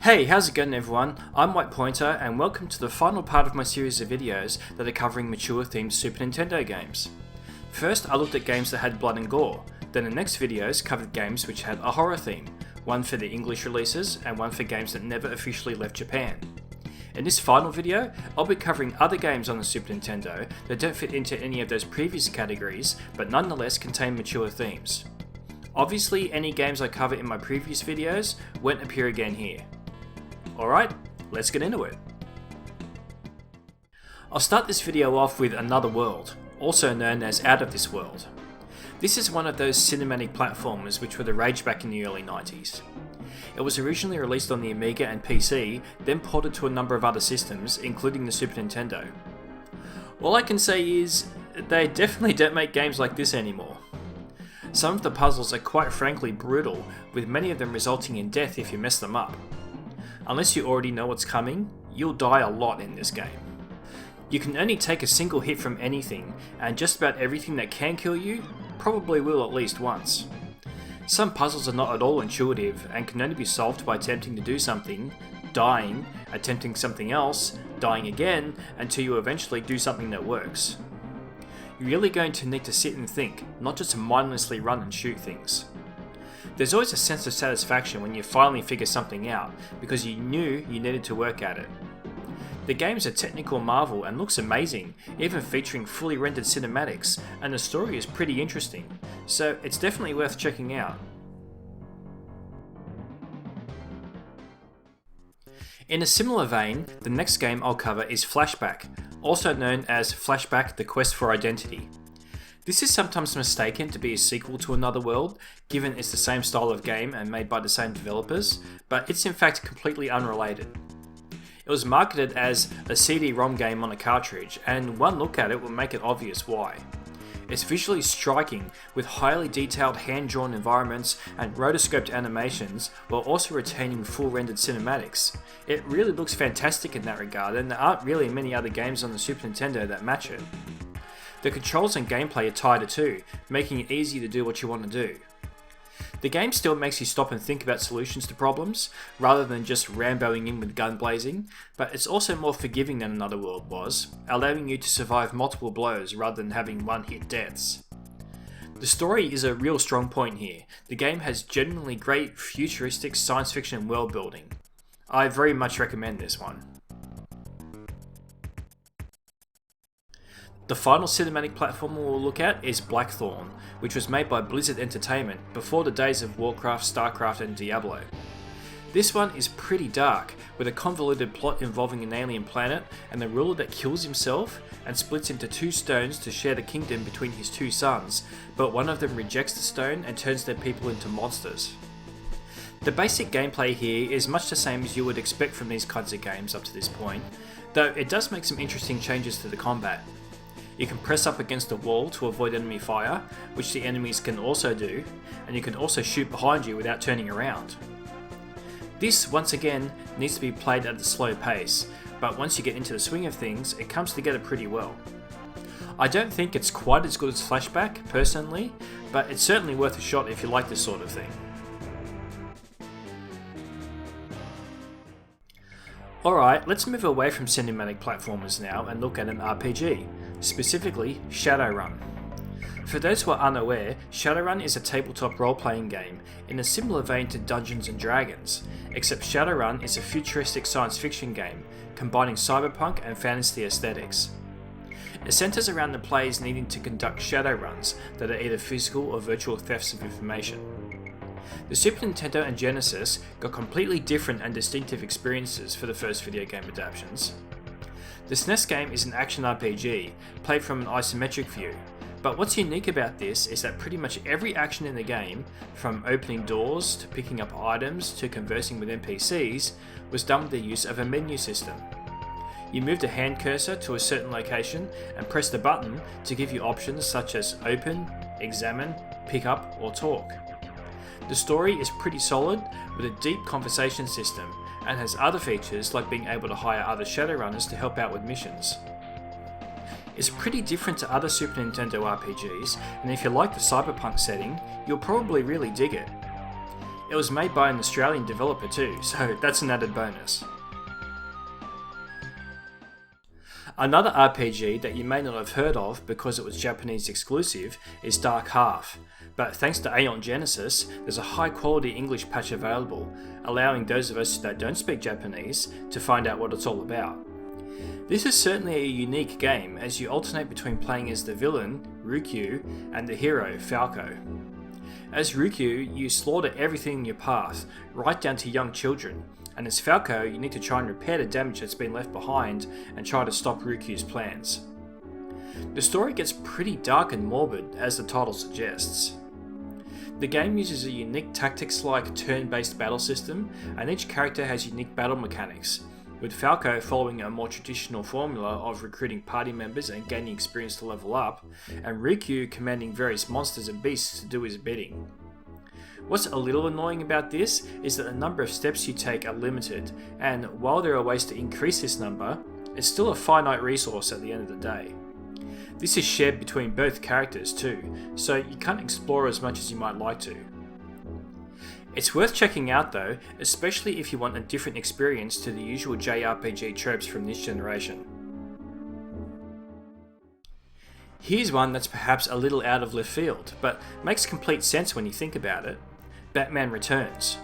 Hey, how's it going everyone? I'm White Pointer and welcome to the final part of my series of videos that are covering mature themed Super Nintendo games. First, I looked at games that had blood and gore, then the next videos covered games which had a horror theme, one for the English releases and one for games that never officially left Japan. In this final video, I'll be covering other games on the Super Nintendo that don't fit into any of those previous categories, but nonetheless contain mature themes. Obviously, any games I cover in my previous videos won't appear again here. Alright, let's get into it. I'll start this video off with Another World, also known as Out of This World. This is one of those cinematic platformers which were the rage back in the early 90s. It was originally released on the Amiga and PC, then ported to a number of other systems, including the Super Nintendo. All I can say is, they definitely don't make games like this anymore. Some of the puzzles are quite frankly brutal, with many of them resulting in death if you mess them up. Unless you already know what's coming, you'll die a lot in this game. You can only take a single hit from anything, and just about everything that can kill you probably will at least once. Some puzzles are not at all intuitive and can only be solved by attempting to do something, dying, attempting something else, dying again, until you eventually do something that works. You're really going to need to sit and think, not just to mindlessly run and shoot things. There's always a sense of satisfaction when you finally figure something out, because you knew you needed to work at it. The game's a technical marvel and looks amazing, even featuring fully rendered cinematics, and the story is pretty interesting, so it's definitely worth checking out. In a similar vein, the next game I'll cover is Flashback, also known as Flashback: The Quest for Identity. This is sometimes mistaken to be a sequel to Another World, given it's the same style of game and made by the same developers, but it's in fact completely unrelated. It was marketed as a CD-ROM game on a cartridge, and one look at it will make it obvious why. It's visually striking, with highly detailed hand-drawn environments and rotoscoped animations, while also retaining full rendered cinematics. It really looks fantastic in that regard, and there aren't really many other games on the Super Nintendo that match it. The controls and gameplay are tighter too, making it easy to do what you want to do. The game still makes you stop and think about solutions to problems, rather than just ramboing in with gun blazing, but it's also more forgiving than Another World was, allowing you to survive multiple blows rather than having one-hit deaths. The story is a real strong point here. The game has genuinely great futuristic science fiction world building. I very much recommend this one. The final cinematic platformer we'll look at is Blackthorne, which was made by Blizzard Entertainment before the days of Warcraft, Starcraft and Diablo. This one is pretty dark, with a convoluted plot involving an alien planet and the ruler that kills himself and splits into two stones to share the kingdom between his two sons, but one of them rejects the stone and turns their people into monsters. The basic gameplay here is much the same as you would expect from these kinds of games up to this point, though it does make some interesting changes to the combat. You can press up against a wall to avoid enemy fire, which the enemies can also do, and you can also shoot behind you without turning around. This, once again, needs to be played at a slow pace, but once you get into the swing of things, it comes together pretty well. I don't think it's quite as good as Flashback, personally, but it's certainly worth a shot if you like this sort of thing. Alright, let's move away from cinematic platformers now and look at an RPG, specifically Shadowrun. For those who are unaware, Shadowrun is a tabletop role-playing game in a similar vein to Dungeons & Dragons, except Shadowrun is a futuristic science fiction game, combining cyberpunk and fantasy aesthetics. It centres around the players needing to conduct Shadowruns that are either physical or virtual thefts of information. The Super Nintendo and Genesis got completely different and distinctive experiences for the first video game adaptations. The SNES game is an action RPG, played from an isometric view, but what's unique about this is that pretty much every action in the game, from opening doors to picking up items to conversing with NPCs, was done with the use of a menu system. You moved a hand cursor to a certain location and pressed a button to give you options such as open, examine, pick up or talk. The story is pretty solid, with a deep conversation system, and has other features like being able to hire other Shadowrunners to help out with missions. It's pretty different to other Super Nintendo RPGs, and if you like the cyberpunk setting, you'll probably really dig it. It was made by an Australian developer too, so that's an added bonus. Another RPG that you may not have heard of because it was Japanese exclusive is Dark Half, but thanks to Aeon Genesis, there's a high quality English patch available, allowing those of us that don't speak Japanese to find out what it's all about. This is certainly a unique game as you alternate between playing as the villain, Ryukyu, and the hero, Falco. As Ryukyu, you slaughter everything in your path, right down to young children, and as Falco, you need to try and repair the damage that's been left behind and try to stop Ryukyu's plans. The story gets pretty dark and morbid, as the title suggests. The game uses a unique tactics-like turn-based battle system, and each character has unique battle mechanics, with Falco following a more traditional formula of recruiting party members and gaining experience to level up, and Ryukyu commanding various monsters and beasts to do his bidding. What's a little annoying about this is that the number of steps you take are limited, and while there are ways to increase this number, it's still a finite resource at the end of the day. This is shared between both characters too, so you can't explore as much as you might like to. It's worth checking out though, especially if you want a different experience to the usual JRPG tropes from this generation. Here's one that's perhaps a little out of left field, but makes complete sense when you think about it. Batman Returns.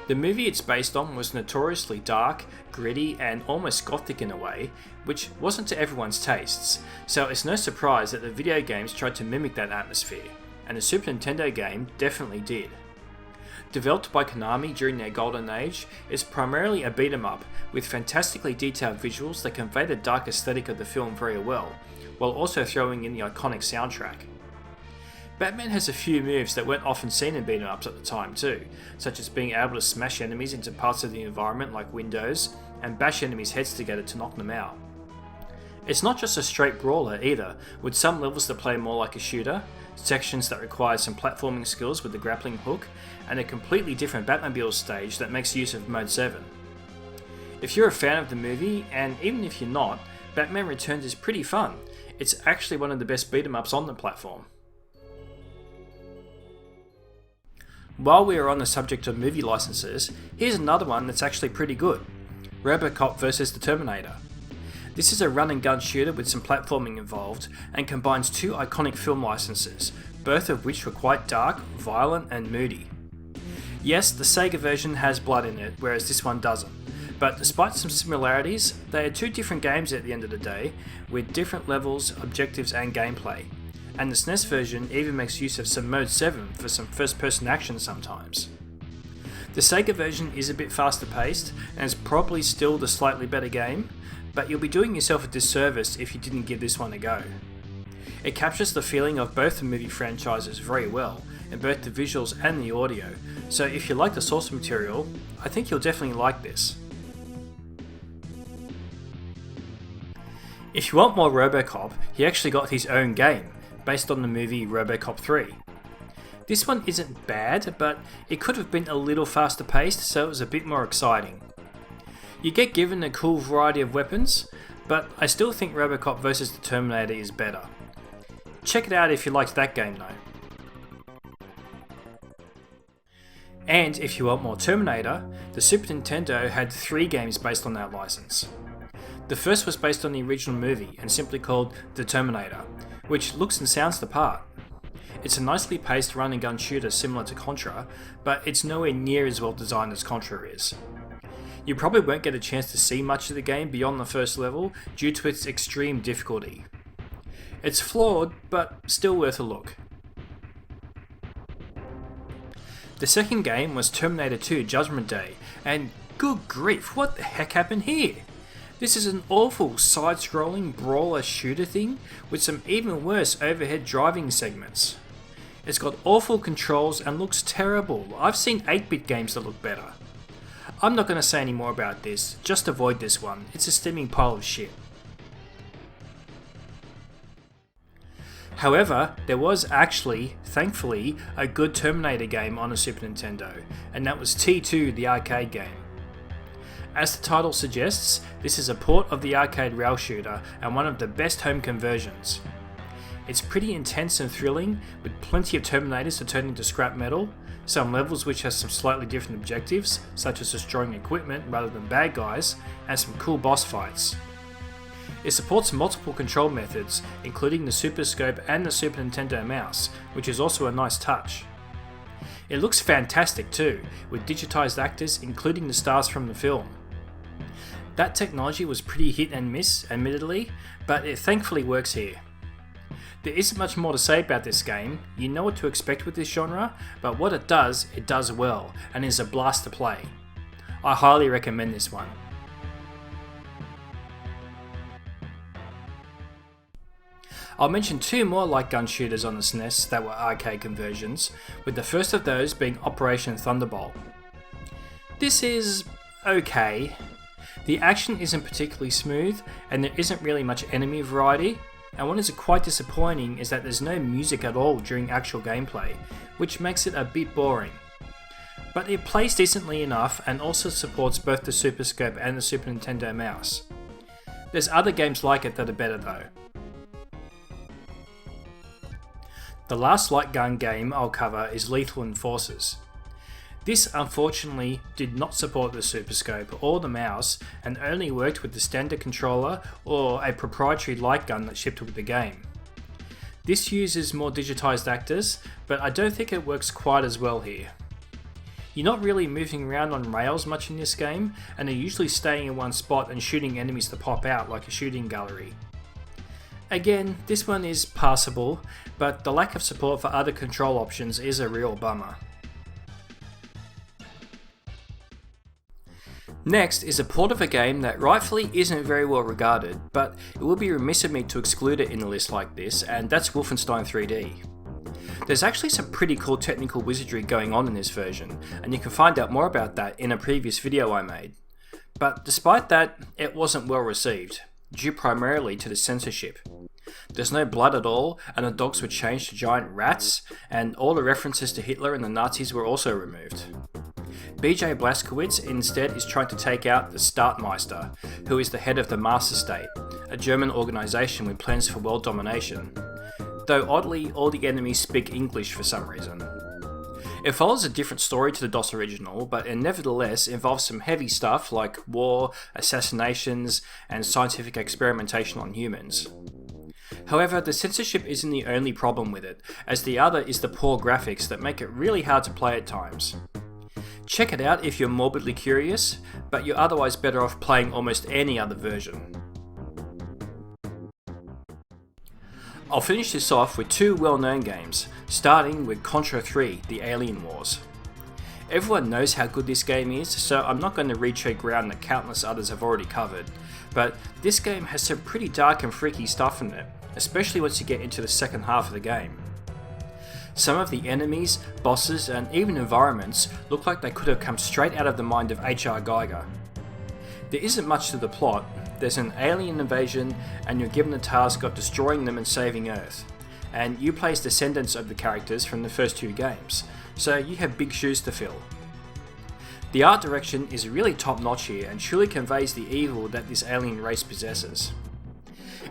The movie it's based on was notoriously dark, gritty, and almost gothic in a way, which wasn't to everyone's tastes, so it's no surprise that the video games tried to mimic that atmosphere, and the Super Nintendo game definitely did. Developed by Konami during their golden age, it's primarily a beat 'em up, with fantastically detailed visuals that convey the dark aesthetic of the film very well, while also throwing in the iconic soundtrack. Batman has a few moves that weren't often seen in beat 'em ups at the time too, such as being able to smash enemies into parts of the environment like windows, and bash enemies' heads together to knock them out. It's not just a straight brawler either, with some levels that play more like a shooter, sections that require some platforming skills with the grappling hook, and a completely different Batmobile stage that makes use of Mode 7. If you're a fan of the movie, and even if you're not, Batman Returns is pretty fun. It's actually one of the best beat 'em ups on the platform. While we are on the subject of movie licenses, here's another one that's actually pretty good. Robocop vs. the Terminator. This is a run and gun shooter with some platforming involved, and combines two iconic film licenses, both of which were quite dark, violent, and moody. Yes, the Sega version has blood in it, whereas this one doesn't, but despite some similarities, they are two different games at the end of the day, with different levels, objectives, and gameplay. And the SNES version even makes use of some Mode 7 for some first-person action sometimes. The Sega version is a bit faster paced, and is probably still the slightly better game, but you'll be doing yourself a disservice if you didn't give this one a go. It captures the feeling of both the movie franchises very well, in both the visuals and the audio, so if you like the source material, I think you'll definitely like this. If you want more Robocop, he actually got his own game, based on the movie Robocop 3. This one isn't bad, but it could have been a little faster paced, so it was a bit more exciting. You get given a cool variety of weapons, but I still think Robocop vs. the Terminator is better. Check it out if you liked that game though. And if you want more Terminator, the Super Nintendo had 3 games based on that license. The first was based on the original movie and simply called The Terminator, which looks and sounds the part. It's a nicely paced run and gun shooter similar to Contra, but it's nowhere near as well designed as Contra is. You probably won't get a chance to see much of the game beyond the first level due to its extreme difficulty. It's flawed, but still worth a look. The second game was Terminator 2 Judgement Day, and good grief, what the heck happened here? This is an awful side-scrolling brawler shooter thing with some even worse overhead driving segments. It's got awful controls and looks terrible. I've seen 8-bit games that look better. I'm not going to say any more about this, just avoid this one. It's a steaming pile of shit. However, there was actually, thankfully, a good Terminator game on a Super Nintendo, and that was T2, the arcade game. As the title suggests, this is a port of the arcade rail shooter and one of the best home conversions. It's pretty intense and thrilling, with plenty of Terminators to turn into scrap metal, some levels which have some slightly different objectives, such as destroying equipment rather than bad guys, and some cool boss fights. It supports multiple control methods, including the Super Scope and the Super Nintendo mouse, which is also a nice touch. It looks fantastic too, with digitized actors including the stars from the film. That technology was pretty hit and miss, admittedly, but it thankfully works here. There isn't much more to say about this game. You know what to expect with this genre, but what it does well, and is a blast to play. I highly recommend this one. I'll mention two more light gun shooters on the SNES that were arcade conversions, with the first of those being Operation Thunderbolt. This is okay. The action isn't particularly smooth, and there isn't really much enemy variety, and what is quite disappointing is that there's no music at all during actual gameplay, which makes it a bit boring. But it plays decently enough and also supports both the Super Scope and the Super Nintendo mouse. There's other games like it that are better though. The last light gun game I'll cover is Lethal Enforcers. This unfortunately did not support the Super Scope or the mouse and only worked with the standard controller or a proprietary light gun that shipped with the game. This uses more digitized actors, but I don't think it works quite as well here. You're not really moving around on rails much in this game, and are usually staying in one spot and shooting enemies to pop out like a shooting gallery. Again, this one is passable, but the lack of support for other control options is a real bummer. Next is a port of a game that rightfully isn't very well regarded, but it would be remiss of me to exclude it in a list like this, and that's Wolfenstein 3D. There's actually some pretty cool technical wizardry going on in this version, and you can find out more about that in a previous video I made. But despite that, it wasn't well received, due primarily to the censorship. There's no blood at all, and the dogs were changed to giant rats, and all the references to Hitler and the Nazis were also removed. BJ Blazkowicz instead is trying to take out the Startmeister, who is the head of the Master State, a German organisation with plans for world domination. Though oddly, all the enemies speak English for some reason. It follows a different story to the DOS original, but it nevertheless involves some heavy stuff like war, assassinations, and scientific experimentation on humans. However, the censorship isn't the only problem with it, as the other is the poor graphics that make it really hard to play at times. Check it out if you're morbidly curious, but you're otherwise better off playing almost any other version. I'll finish this off with two well-known games, starting with Contra 3, The Alien Wars. Everyone knows how good this game is, so I'm not going to retread ground that countless others have already covered, but this game has some pretty dark and freaky stuff in it, especially once you get into the second half of the game. Some of the enemies, bosses, and even environments look like they could have come straight out of the mind of H.R. Geiger. There isn't much to the plot. There's an alien invasion, and you're given the task of destroying them and saving Earth. And you play as descendants of the characters from the first two games, so you have big shoes to fill. The art direction is really top notch here and truly conveys the evil that this alien race possesses.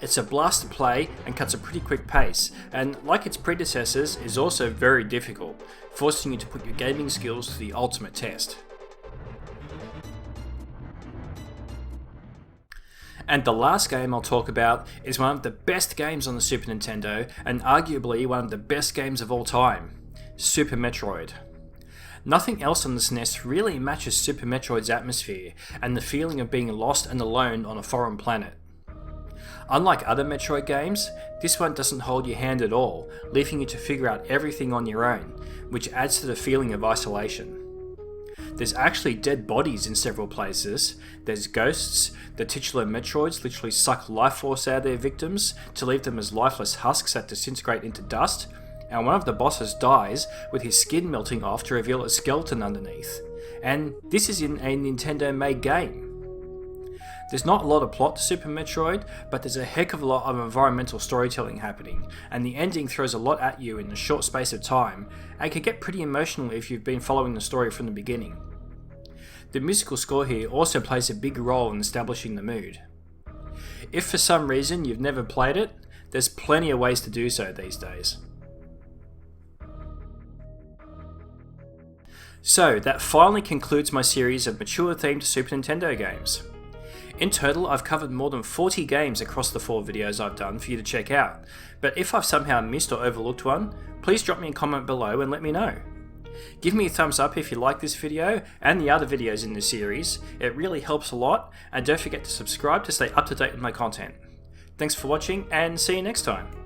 It's a blast to play and cuts a pretty quick pace, and like its predecessors is also very difficult, forcing you to put your gaming skills to the ultimate test. And the last game I'll talk about is one of the best games on the Super Nintendo, and arguably one of the best games of all time, Super Metroid. Nothing else on the SNES really matches Super Metroid's atmosphere and the feeling of being lost and alone on a foreign planet. Unlike other Metroid games, this one doesn't hold your hand at all, leaving you to figure out everything on your own, which adds to the feeling of isolation. There's actually dead bodies in several places, there's ghosts, the titular Metroids literally suck life force out of their victims to leave them as lifeless husks that disintegrate into dust, and one of the bosses dies with his skin melting off to reveal a skeleton underneath. And this is in a Nintendo-made game. There's not a lot of plot to Super Metroid, but there's a heck of a lot of environmental storytelling happening, and the ending throws a lot at you in a short space of time, and can get pretty emotional if you've been following the story from the beginning. The musical score here also plays a big role in establishing the mood. If for some reason you've never played it, there's plenty of ways to do so these days. So that finally concludes my series of mature themed Super Nintendo games. In total, I've covered more than 40 games across the 4 videos I've done for you to check out, but if I've somehow missed or overlooked one, please drop me a comment below and let me know. Give me a thumbs up if you like this video and the other videos in this series, it really helps a lot, and don't forget to subscribe to stay up to date with my content. Thanks for watching and see you next time.